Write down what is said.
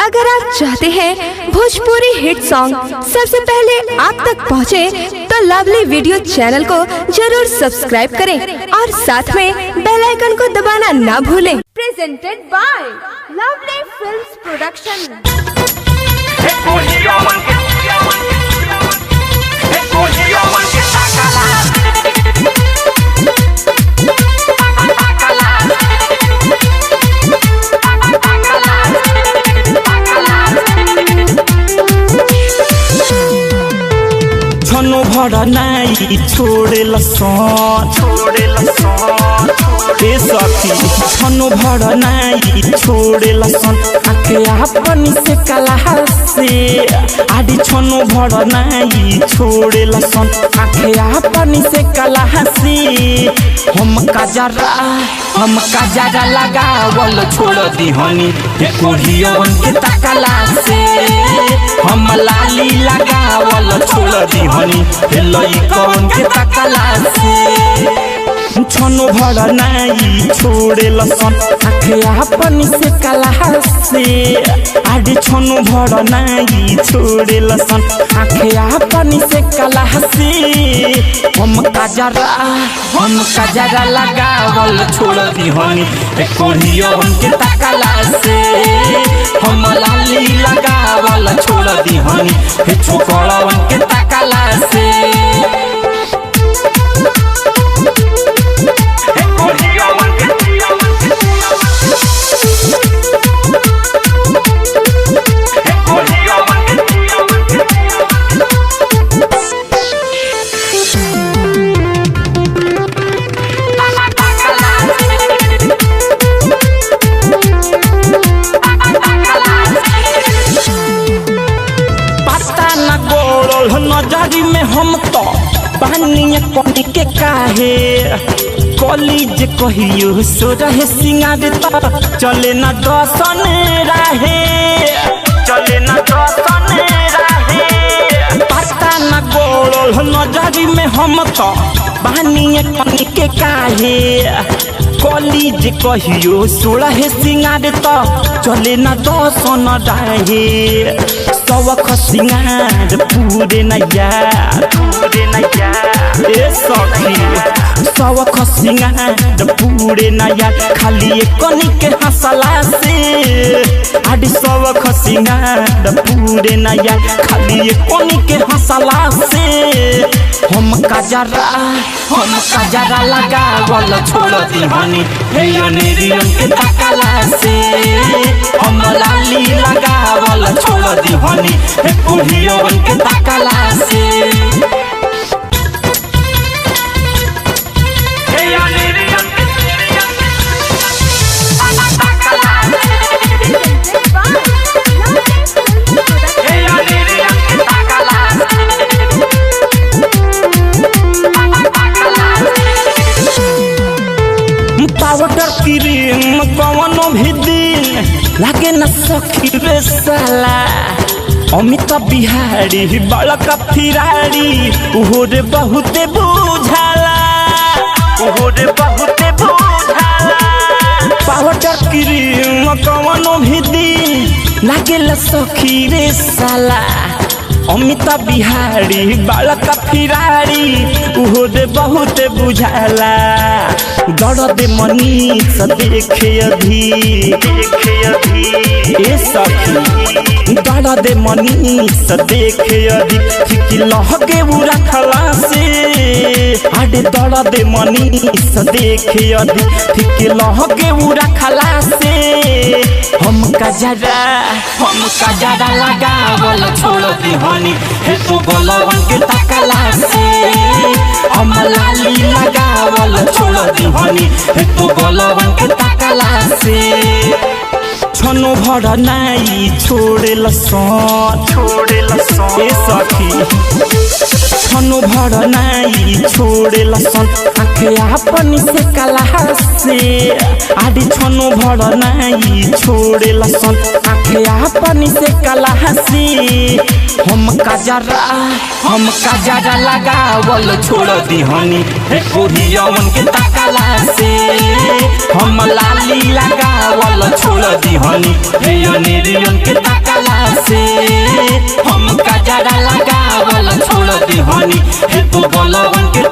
अगर आप चाहते हैं भोजपुरी हिट सॉन्ग सबसे पहले आप तक पहुंचे, तो लवली वीडियो चैनल को जरूर सब्सक्राइब करें और साथ में बेल आइकन को दबाना ना भूलें। Presented by Lovely Films production. छनो भड़ा नाई छोड़े लसन ए सखी छनो भड़ा नाई छोड़े लसन आके अपनी से कला से आदि छनो भड़ा नाई छोड़े लसन आके अपनी से कला से हम काजरा लगावल छोड़ दी हनी कोढ़ियन के तकला से हम लाली लगावल छोड़ दी हनी लइकन के तकला से छनो भड़ा नाई छोड़े लसन आखे अपनी से कला से आदि छनो भड़ा नाई छोड़े लसन आखे अपनी से कला से हम काजरा लगावल छोड़ दी हनी कोढ़ियन के तकला से हम लाली लगावल छोड़ दी हनी छोकड़वन के तकला से नजरी में हम तो पानी कटी के काहे कॉलेज कहियो सो रहे सिंगार चले न दसन राहे पता न गोड़ नजरी में हम तो पानी कटी के काहे कॉलेज कहियो सो रहे सिंगार चले न दसन राहे सवख सिंगार पूरे नैया ए सखी सवख सिंगार पूरे नैया खाली कनी के हंसला से आदि सवख सिंगार पूरे नैया खाली कनी के हंसला से हम काजरा लगावल छोड़ दी हनी नेरियन के तकला से हम लाली लगावल छोड़ दी हनी कोढ़ियन के तकला से पाउडर क्रीम कवनो भी दिन लागे न सखी रे साला अमिताभ बिहारी बड़का फिरारी उहो रे बहुते बुझाला पाउडर क्रीम कवनो भी दिन लागे न सखी रे साला अमिताभ बिहारी बालका फिरारी उहो रे बहुत बुझाला दर्द मनीष देखे अभी ए सखी दर्द मनीष देखे अभी ठीक लहगे उ रखला से आडे दर्द मनीष देखे अभी ठीक लहगे उ रखला से हम काजरा लगावल छोड़ दी हनी तू बोलवन के तकला से हम लाली लगावल छोड़ दी हनी तू बोलवन के तकला से छनो भड़ा नाई छोड़े लसन ए सखी छनो भड़ा नाई छोड़े लसन आखे अपनी से कला से आदि छनो भड़ा नाई छोड़े लसन आखे अपनी से कला से हम काजरा लगावल छोड़ दिहनी हे कोरियवन के ताकला से हम लाली लगावल छोड़ दिहनी हे अनेरियन के ताकला से हम काजरा लगावल छोड़ दिहनी हे तो बलवन के